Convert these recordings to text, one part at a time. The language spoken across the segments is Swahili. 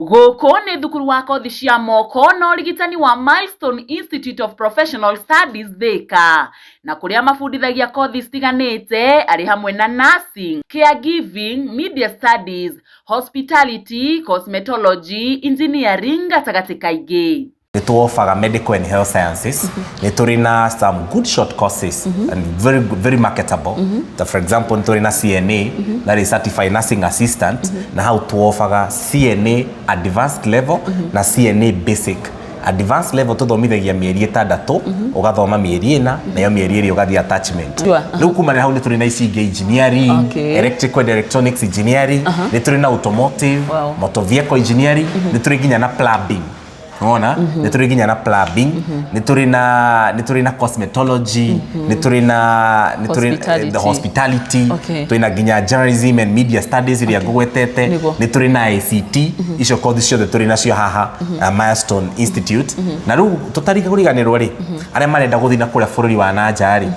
Gũkũ nĩ thukuru wa kothi cia moko na ũrigitani wa Milestone Institute of Professional Studies Thika, na kũrĩa mabundithagia kothi citiganĩte arĩ hamwe na nursing, caregiving, media studies, hospitality, cosmetology, engineering gatagatĩ kaingĩ. To offer medical and health sciences, niturina some good short courses and very marketable. For example, niturina CNA, that is certified nursing assistant, na how to offer CNA advanced level na CNA basic. Advanced level tuthomithagia mieri 6 ugathoma mieri 4 na yo mieri 2 ugathi attachment. Riu kuma hau niturina ICT engineering, electrical and electronics engineering, niturina automotive, motor vehicle engineering, nituriginya na plumbing. Ona niturina na plumbing, niturina cosmetology, niturina the hospitality, tuina ginya journalism and media studies iria ngugwetete, niturina ICT, icio kothi ciothe turina cio haha Milestone Institute. Na riu tutarika kuriganirwo ri aria marenda guthina kuria bururi wa nanja ri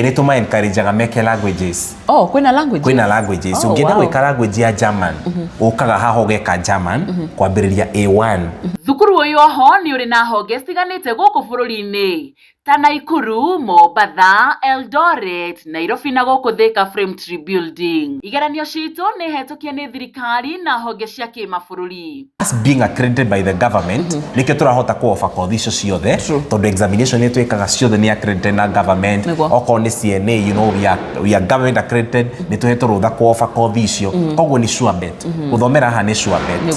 nituma encourage meke languages. Kwina languages? Kwina languages. Ungienda gwika language ya German, ukaga haha ugeka German kwambiriria A1. Thukuru uyu oho ni uri na honge citiganĩte gũkũ bũrũri-inĩ ta Naikuru, Mombasa, Eldoret, Nairobi na gũkũ Thika Frame Tree Building. Igeranio citũ nĩ hetũkie nĩ thirikari na honge cia kĩmabũrũri. As being accredited by the government, nĩkĩo tũrahota kũ-offer kothi icio ciothe tondũ examination nĩ twĩkaga ciothe nĩ accredited na government. Okorwo nĩ CNA, you know, we are government accredited, nĩ tũhetwo rũtha kũ-offer kothi icio. Koguo nĩ sure bet. Gũthomera haha nĩ sure bet.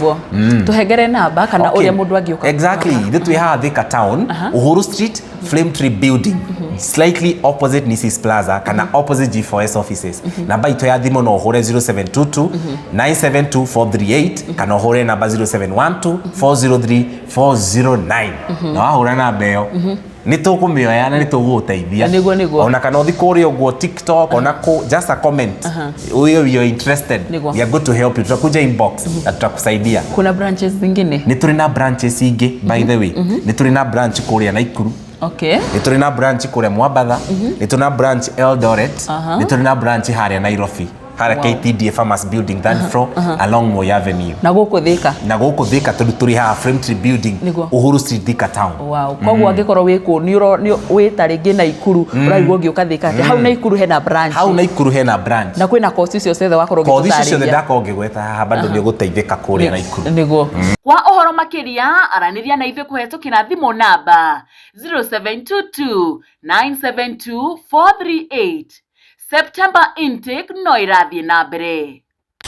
Tũhengere namba kana ũrĩa mũndũ angĩũka. Exactly. Ithuĩ twĩ haha Thika Town, Uhuru Street, Flame Tree Building, slightly opposite Nissis Plaza, kana opposite G4S offices. Namba ito ya thimo no hore 0722 972 438, kana hore namba 0712 403 409. Na wahura namba ĩyo nitukumioya na nituguteithia. Ona kana uthi kuri uguo TikTok, ona just a comment. You're interested, we are good to help you. Tutakuja inbox na tutakusaidia. Kuna branches zingine? Niturina branches ingi, by the way. Niturina branch kuria Naikuru. Niturina branch kuria Mombasa. Niturina branch Eldoret. Niturina branch haria Nairobi. Hara KTDA Farmers Building, that floor along Moi Avenue. Na gũkũ Thika? Na gũkũ Thika tũrĩ haha Flame Tree Building, Uhuru Street, Thika Town. Wow. Koguo angĩkorwo wĩkũ nĩ wĩta rĩngĩ Naikuru, ũraigua ũngĩũka Thika atĩ hau Naikuru hena branch. Hau Naikuru hena branch. Na kwĩna kothi icio ciothe wakorwo ũgĩtũtarĩria. Kothi icio ciothe ndakorwo ngĩgweta haha bado nĩ ũgũteithĩka kũrĩa Naikuru. Nĩguo. Kwa ũhoro makĩria aranĩria na ithuĩ kũhetũkĩra thimũ namba 0722 972 438. September intake no irathiĩ na mbere.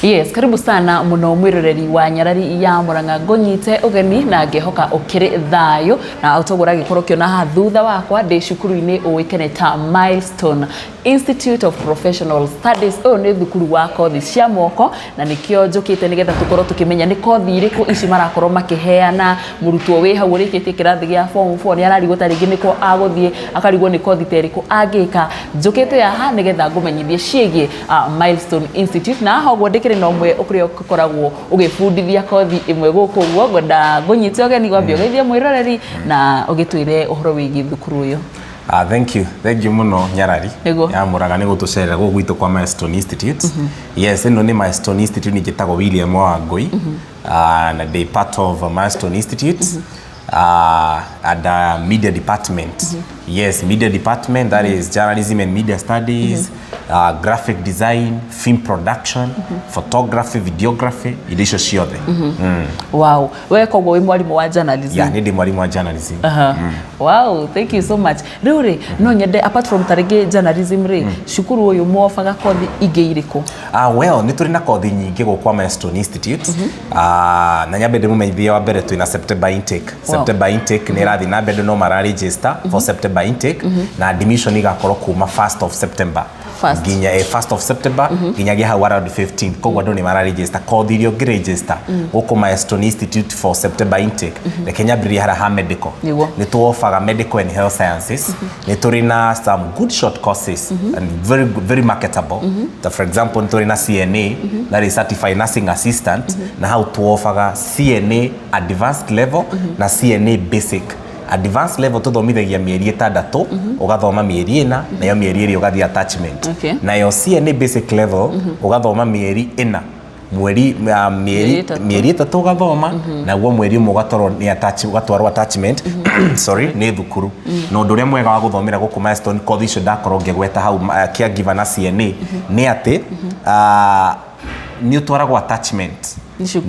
Yes, karibu sana muno mwiroreri wa Nyarari ya Murang'a. Ngonyite ugeni na ngehoka ukiri thayo na utogora gikorwo kiona ha thutha wakwa ndi cukuru-ini uikene ta Milestone Institute of Professional Studies. Uyu ni thukuru wa kothi cia moko na nikio njukite nigetha tukorwo tukimenya ni kothi iriku ici marakorwo makiheana. Murutwo wi hau urikitie kirathi gia form 4 ni ararigwo tarigi niko aguthie akarigwo ni kothi teriku angika. Njukite haha nigetha ngumenyithie ciĩgie Milestone Institute na hogwo no mwe ukuri ukoragwo ugifundithia kothi imwe guku guo ngoda ngunyite ogeni gwambia geithia mwiroreri na ugitwire uhoro wigi thukuru uyu. Thank you muno Nyarari ya Murang'a ni gutucerera guku gwitu kwa Milestone Institute. Yes, ino ni Milestone Institute ni gitagwo William Wangui and they part of Milestone Institute and media department. Yes, media department, that is journalism and media studies, graphic design, film production, photography, videography, ilisho ciothe. Wow, wewe kogwo wi mwarimu wa journalism? Yeah, ndi mwarimu wa journalism. Wow, thank you so much. Riu no nyende apart from tarige journalism shukuru uyu mwofaga kothi ingi iriku? Well, ni turi na kothi nyingi gukwa Milestone Institute. Na nyambe ndimumeithia wa mbere twina September intake. September intake ni rathi na mbere no mara register for September intake na admission igakorwo kuma 1st of September. Ginya 1st of September ginyagia hau around 15. Koguo andu ni mara register kothi irio ngiregister guku Milestone Institute for September intake. Kenya mbiri hara medical. Ni tu offer medical and health sciences. Ni turina some good short courses and very marketable. For example, ni turina CNA, that is certified nursing assistant, na how to offer CNA advanced level na CNA basic. Advanced level tuthomithagia mieri 6 ugathoma mieri 4 na yo mieri 2 ugathi attachment. Na yo CNA basic level ugathoma mieri 4 mieri 3 gathoma na guo mweri umwe gatwarwo attachment sorry ni thukuru no ndu ria mwega wa guthomera guku milestone course icio ndakorwo ngegweta hau caregiver na CNA ni ati ni utwaragwo attachment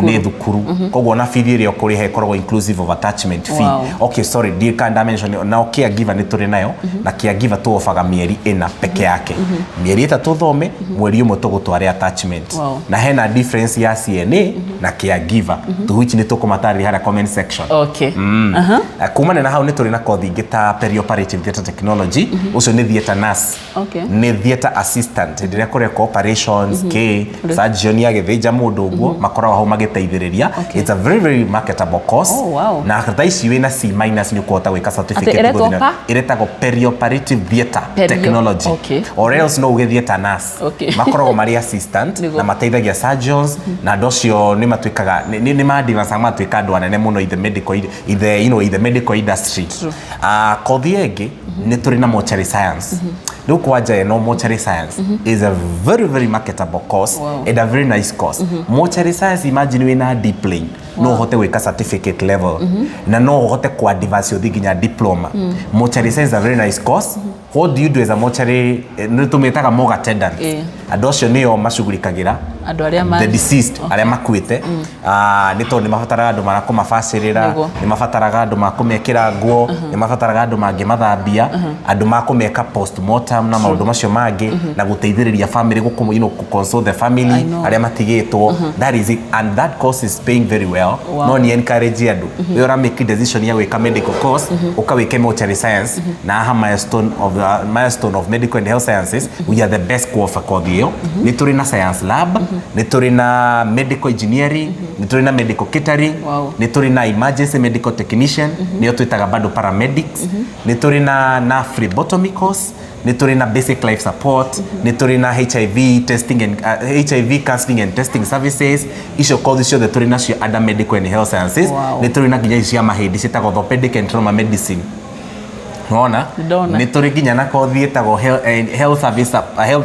ni thukuru koguo na fee iria ukuriha ikoragwo inclusive of attachment fee. Okay, sorry, can't mention now caregiver ni turi nayo na caregiver tu ofaga mieri 4 peke yake mieri 3 thome mweri umwe tugutware attachment na hena difference ya CNA na caregiver tu which ni tukumatari hara comment section. Okay. Kumana na hau ni turi na kothi ngita perioperative theatre technology ucio ni theatre nurse. Okay. Ni theatre assistant ndiria kureka operations ke surgeon ya githija mundu uguo makora hau magiteithiriria. It's a very marketable course. Na thaici wina C- ni ukota gwika certificate guthina iretagwo perioperative theatre technology. Or else no uge theatre nurse makoragwo mari assistant na mateithagia surgeons na ndocio ni matwikaga ni madivance matwika andu anene muno in the medical industry. Kothi enge ni turi na mortuary science. Riu kwaja no mortuary science is a very marketable course and a very nice course. Mortuary science, imagine wina diploma no hote gwika certificate level na no hote ku advance yo thiginya diploma. Mortuary science is a very nice course. What do you do as a mortuary? Nitumetaga morgue attendant. Andu acio nio macugurikagira the deceased aria makuite. Ni to ni mafataraga andu marakumabacirira, ni mafataraga andu makumekira nguo, ni mafataraga andu mangimathambia, andu makumeka postmortem na maundu macio mangi na guteithiriria family guku console the family aria matigitwo. That is it, and that course is paying very well. No ni encourage andu we ora make decision ya gwika medical course ukawike mortuary science na ha milestone of medical and health sciences. We are the best course for you. Ni turi na science lab, ni turi na medical engineering, ni turi na medical catering, ni turi na emergency medical technician, ni twitaga bado paramedics, ni turi na phlebotomy course, ni turi na basic life support, ni turi na HIV testing and HIV counseling and testing services. Icio course icio the turi na cio other medical and health sciences. Ni turi na ginya cia mahindi citagwo orthopedic and trauma medicine. Nona ni turi ginya na kothi etagwo health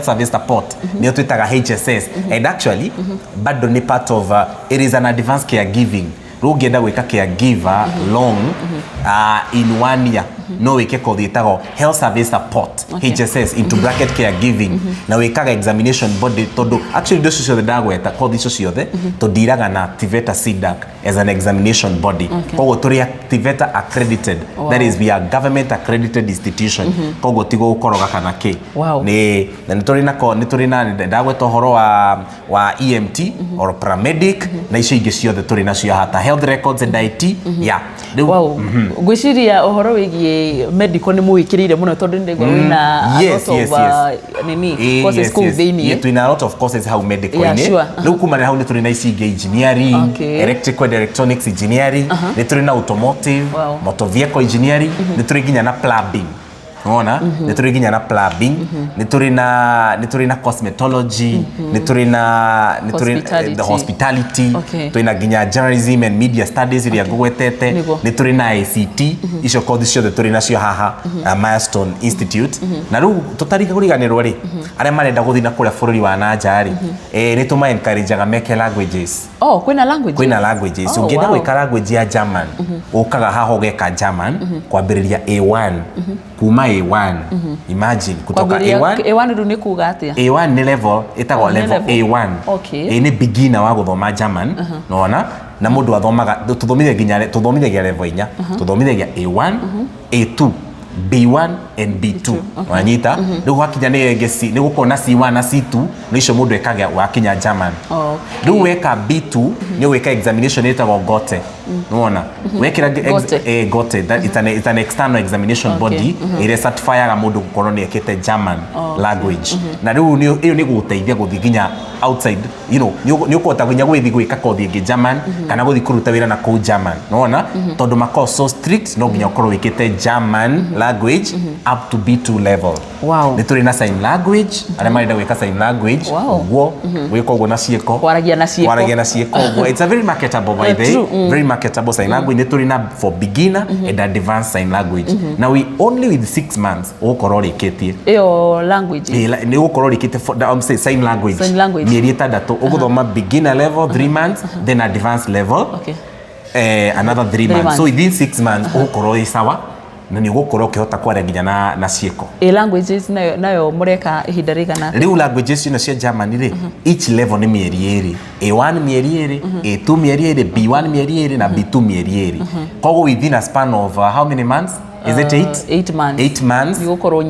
service support ni twitaga HSS. And actually bado ni part of it is an advanced caregiving. Rugenda gwika caregiver long in 1 year no wike kothi etagwo health service support HSS into bracket caregiving na wikaga examination body todo actually those are the dagweta kothi icio ciothe to diraga na TVETA CDAC as an examination body. Kogo turi TVETA accredited. That is, we are government accredited institution. Kogo tigo ukoroga kana ke ni turi na dagweta horo wa EMT or paramedic na icio ingi ciothe turi na cio hata health records and IT. Gwiciria uhoro wigie medical ni muikirire muno tondu ndegwa wina courses ku thini twina a lot of courses how medical ni riu kumana hau ni turi na ici engineering, electrical and electronics engineering, ni turi na automotive, motor vehicle engineering, ni turi ginya na plumbing. Unaona? Ni turi ginya na plumbing, ni turi na cosmetology, ni turi na the hospitality, tuna ginya journalism and media studies iria gugwetete, ni turi na ICT. Icio course cio turi na cio haha Milestone Institute. Na riu tutarika kuriganirwo ri aria marenda guthina kuria bururi wa nanja ri ni tuma encourage aga meke languages. Kwina languages. Kwina languages. Ungienda gwika language ya German ukaga haho geka German kwambiriria A1 kuma A1. Imagine kutoka A1 ru ni kuga atia? A1 ni level etagwo level A1. Ni beginner wa guthoma German. Nona na mundu athomaga tuthomithagia level 4 tuthomithagia A1 A2 B1 and B2 wanyita riu hakinya ni gukona C1 na C2 ni icio mundu ekaga wakinya German. Riu weka B2 ni weka examination etagwo GOTE. Unaona wekira GOTE that it's an external examination body ire certifyaga mundu gukorwo ni ekete German language. Na riu iyo ni guteithia guthiginya outside ni ukota ginya gwithi gwika kothi ingi German kana guthi kuruta wira na ku German. Unaona tondu mako so strict no ginya ukorwo wikite German language up to B2 level. Ni turi na sign language aria marenda gwika sign language guo wiko guo na cieko kwaragia na cieko guo. It's a very marketable by the very marketable sign language. Ni turi na for beginner and advanced sign language. Now we only with 6 months ukorwo rikitie iyo language ni ukorwo rikite sign language mieri 6 uguthoma beginner level 3 months then advanced level another 3 months so within 6 months ugukorwo i sawa na ni ugukorwo ukihota kwaria nginya na cieko languages nayo mureka ihinda rigana riu languages ino cia German ri each level ni mieri 2 A1 mieri 2 A2 mieri 2 B1 mieri 2 na B2 mieri 2 kogo within a span of how many months is it 8 months 8 months ni gukorwo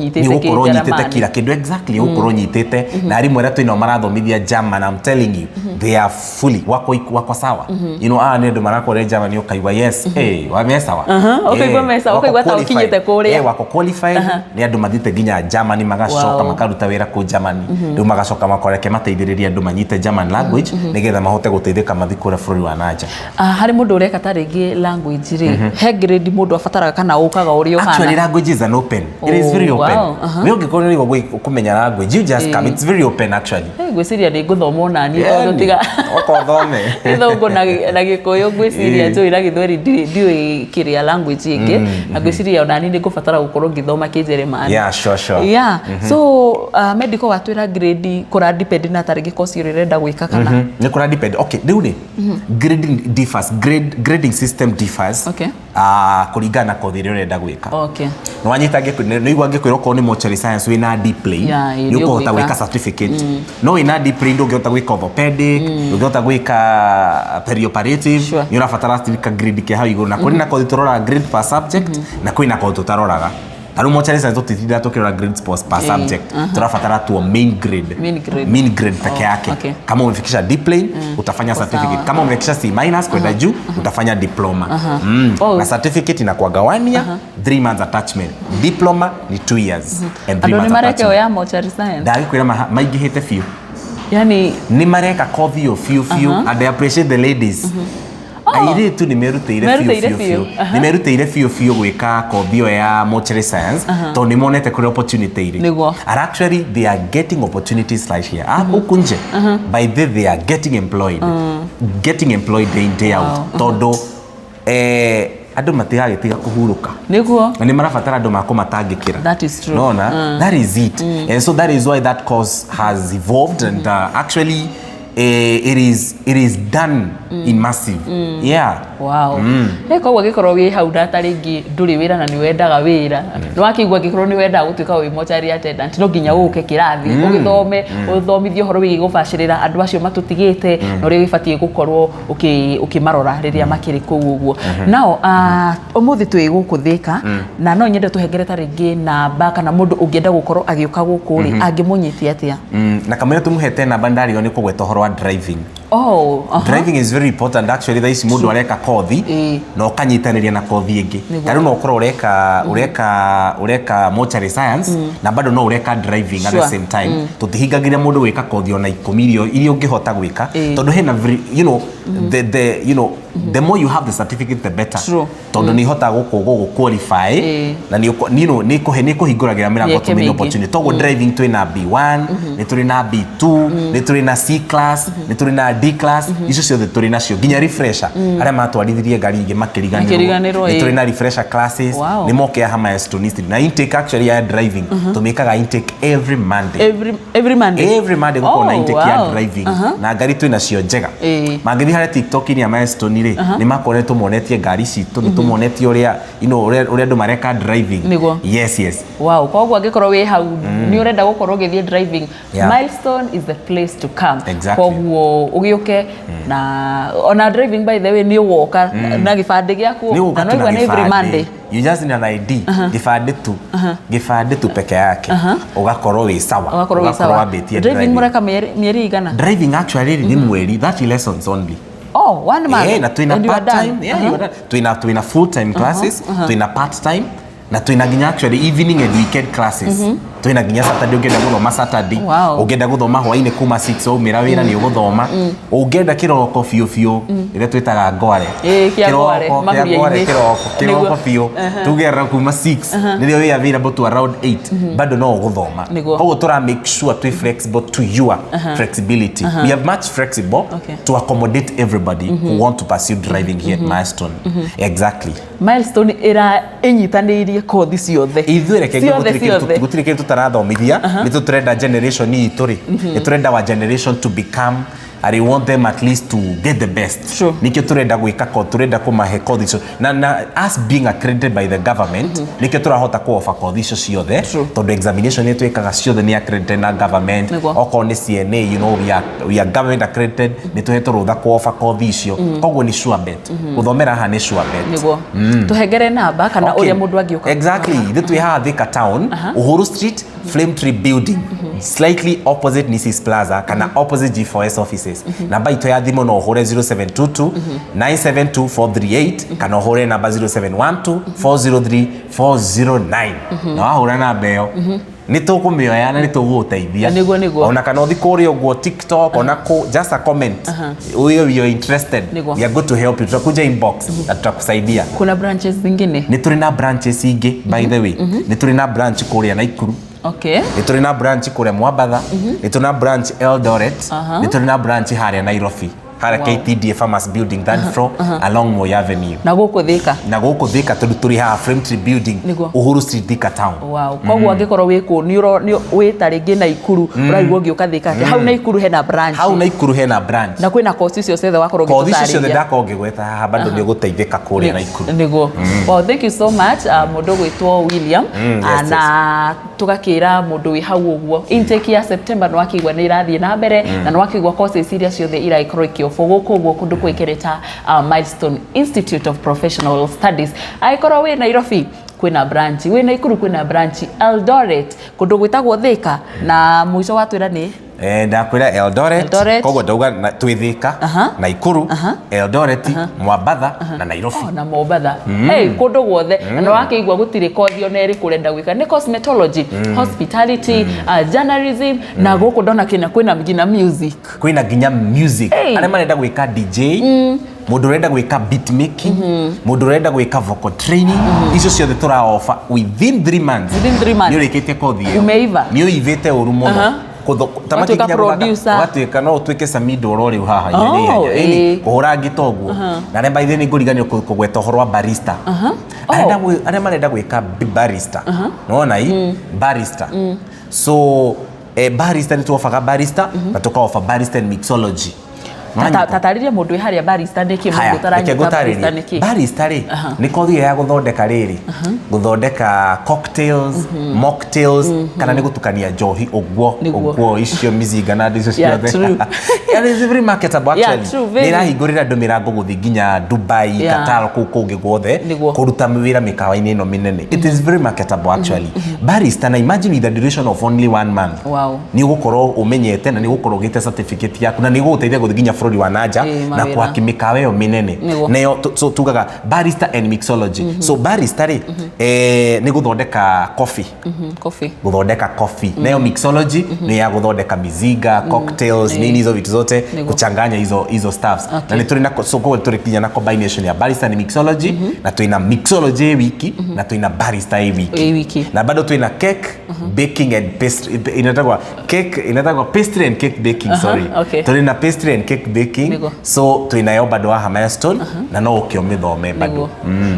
nyitete kila kindu exactly gukorwo nyitete na ari mwera twino marathomithia German I'm telling you they are fully wako sawa you know ni ndu marakore German ukaigwa yes wame sawa ukaigwa mesa ukaigwa ta ukinyite kuria wako qualified ni andu mathite nginya German magacoka makaruta wira ku German riu magacoka makoreke mateithiriria andu manyite German language nigetha mahote guteithika mathikura bũrũri wa nanja hari mundu ureka ta ringi language ri he grade mundu abataraga kana ukaga actually language is an open it is very open we ungikorwo ni kumenya language you just come it's very open actually gwiciria ni nguthoma na ni tondu tiga okothome ithongo na gikuyu gwiciria njui na githweri ndiui kiria language ingi na gwiciria ona ni ngubatara gukorwo ngithoma Kijerumani sure so medical watwira grade kura depend na taringi course urenda gwika kana ni kura depend okay riu ni grading differs grading system differs kuringana na kothi urenda gwika no wanyitange no igwa ngikwira ko ni mortuary science we na deeply you kohota gwika certificate no ina deeply ndungihota gwika orthopedic ndungihota gwika perioperative ni urabatara certificate grade ke hau iguru na kuri na kothi turora grade per subject na kuri na kothi tutaroraga aru mortuary science tutithira tukirora grades per subject turabatara tu main grade peke yake kama umefikisha deeply utafanya certificate kama umefikisha C- kwenda juu utafanya diploma na certificate inakuagawania 3 months attachment diploma ni 2 years and 3 months mareke ya mortuary science ndagikwira maingihite few yani ni mareka coffee of few and I appreciate the ladies aire tu nimerutire few gwika kothio ya mortuary science to ni monete kuri opportunity iri and actually they are getting opportunities like here ukunje by they are getting employed day in day out todo andu matigagitiga kuhuruka niguo na ni marabatara andu makumatangikira that is true that is it and so that is why that course has evolved and actually it is done in massive wow kwa gikorwo wi hau data ringi nduri wira na ni wendaga wira no akigwa gikorwo ni wenda gutuika wi mortuary attendant no nginya uke kirathi ugithome uthomithio horo wigi gubashirira andu acio matutigite no ri wibatie gukorwo ukimarora riria makiri kuu uguo nao umuthi twi gukuthika na no nyende tuhengereta ringi namba kana mundu ungienda gukorwo agiuka guku ri angimunyiti atia na kamera tumuhete namba ndari ni kugweta horo wa driving driving is very important actually there is mundu areka kothi no kanyitaniria na kothi ingi tari no ukoro ureka mortuary science na bado no ureka driving at the same time tutihingagira mundu gwika kothi ona 10 irio ungihota gwika tondu hena you know the more you have the certificate the better tondu ni hota guku qualify na ni kuhinguragira mirango tumini opportunity togo driving twina B1 ni turi na B2 ni turi na C class ni turi na D class icio ciothe turi nacio nginya refresher aria matwarithirie ngari ingi makiriganirwo ni turi na refresher classes ni moke ha milestone na intake actually ya driving tumikaga intake every Monday guko na intake ya driving na ngari twina cio njega mangithi hare TikTok ni ya milestone ri ni makoretwo monetie ngari citu ni tumonetie uria uria andu mareka driving yes wow kwa angikorwo wi hau ni urenda gukorwo githie driving milestone is the place to come koguo ugiuke na ona driving by the way ni ugoka na gibande giaku na no igwa every Monday you just need an ID gibande tu peke yake ugakorwo wi sawa ugakorwo abetie driving mureka mieri igana driving actually ni mweri 30 lessons only 1 month na tuina part time tuina full time classes tuina part time na tuina ginya actually evening and weekend classes tuina ginya Saturday ungenda guthoma Saturday ungenda guthoma hwaini kuma 6 umira wira ni uguthoma ungenda kiroko fiu ile twitaga ngware kiroko fiu tugera kuma 6 nilio we available to around 8 bado no uguthoma koguo tura make sure to flexible to your flexibility we have much flexible to accommodate everybody who want to pursue driving here at Milestone exactly Milestone era enyitanirie kothi ciothe ithuire kenge gutiri kintu tutarathomithia ni tutrenda generation itũ ri ni turenda wa generation to become I want them at least to get the best. Sure. Nikio turenda gwika ko turenda kumahe kothi icio na us being accredited by the government nikio turahota ku offer kothi icio ciothe tondu examination yetu ikaga ciothe ni accredited na government oko ni CNA you know we are government accredited ni tuheto rutha ku offer kothi icio koguo ni sure bet guthomera ha ni sure bet niguo tuhengere namba kana uria mundu angiuka exactly thitu ha Thika town Uhuru Street Flame Tree Building slightly opposite Nisis Plaza kana opposite G4S offices namba ito ya thimu no hore 0722 972 438 kana hore namba 0712 403 409 na hore namba iyo ni tukumioya na ni tuguteithia ona kana uthi kuri uguo TikTok ona ko just a comment you're interested we are good to help you tutakuja inbox na tutakusaidia. Kuna branches zingine ni turi na branches ingi by the way ni turi na branch kuria Naikuru. Okay. Ni turi na branch kuria Mwabatha ni turi na branch Eldoret ni turi na branch haria Nairobi haria KTDA Farmers Building that floor along Moi Avenue na guku Thika turi ha Flame Tree Building Uhuru Street Thika town. Wow koguo angikorwo wiku ni wita ringi Naikuru uraigwo ngiuka Thika hau Naikuru hena branch na kwina course icio ciothe wakorwo ngitutaria course icio ciothe ndako ngigweta haha bado ni guteithika kuria Naikuru niguo. Well, thank you so much mundu gwitwo William na tugakira mundu wi hau uguo intake ya September no akigwa ni irathie na mbere na no akigwa courses iria ciothe iraikorwo ikiofogo koguo kundu kwikireta Milestone Institute of Professional Studies aikorwo wi Nairobi kwina branch wi Naikuru kwina branch Eldoret kundu gwitagwo Thika na mwisho wa twira ni ndakwira Eldoret koguo ndauga twithika Naikuru Eldoret Mwabatha na Nairobi na Mwabatha kundu guothe na wakigwa gutire kothi ona eri kurenda gwika ni cosmetology hospitality journalism na guku ndona kina kwina nginya music aria marenda gwika DJ mundu renda gwika beat making mundu renda gwika vocal training icio ciothe tura offer within 3 months ni urikite kothi umeiva ni uivite uru muno tamaki kinya watuika no utwike Samido orori haha kuhura ngitoguo na remba ithe ni nguriganio kugweta horo wa barista aria marenda gwika barista nona barista so barista ni tuofaga barista na tukaofa barista and mixology tatariria mundu haria barista ndiki mundu taranyita barista ndiki barista ri ni kothi ya guthondeka riri guthondeka cocktails mocktails kana ni gutukania njohi ogwo icio mizinga na ndizo ciothe and it's very marketable actually ni rahingurira ndu mirango guthi nginya Dubai Qatar kungi guothe kuruta wira mikawa-ini ino minene it is very marketable actually barista na imagine the duration of only 1 month ni gukorwo umenyete na ni gukorwo gite certificate yaku na ni guguteithia guthi nginya frodi wa naja na kwa kimikawa yo minene nayo so tugaga barista and mixology so barista ri ni guthondeka coffee guthondeka coffee nayo mixology ni ya guthondeka miziga cocktails nini hizo vitu zote kuchanganya hizo stuffs na ni turina so kwa turikinya na combination ya barista and mixology na tuina mixology wiki na tuina barista wiki na bado tuina cake baking and pastry inatagwa pastry and cake baking sorry tuina pastry and cake baking so tuinayo bado wa Milestone na no ukiothome bado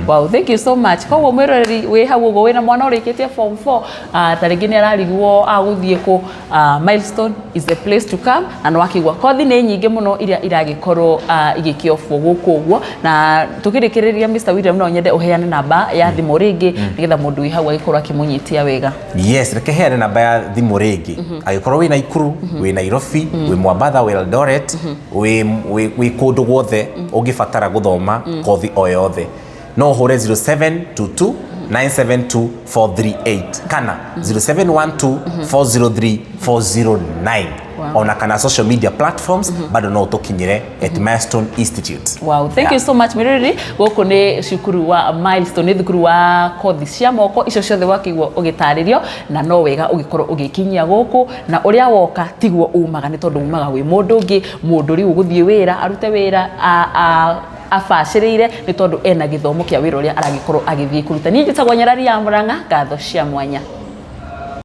wow thank you so much kwa mwirori we hawo we na mwana urikitie form 4 tarigini arariguo aguthie ku Milestone is the place to come and wakigwa kothi ni nyingi muno iria iragikorwo igikiofwo guku uguo na tukirikiriria Mr William no nyende uheane namba ya thimu ringi nigetha mundu wi hawo agikorwo akimunyitia wega. Yes reke heane namba ya thimu ringi agikorwo wi Naikuru wi Nairobi wi Mwabatha wi Eldoret wi kundu guothe ungibatara guthoma kothi o yothe no hore 0722 972 438 kana 0712 403 409 ona kana social media platforms bado no tukinyire at Milestone Institute. Wow thank you so much miriri guku ni cukuru wa Milestone ni thukuru wa kothi cia moko icio ciothe wakigwo ugitaririo na no wega ugikorwo ugikinyia guku na uria woka tigwo umaga ni tondu umaga wi mundu ungi mundu riu guthie wira arute wira afashirire ni tondu ena githomo kia wira uria aragikorwo agithie kuruta ni njitagwo Nyarari ya Muranga ngatho cia mwanya.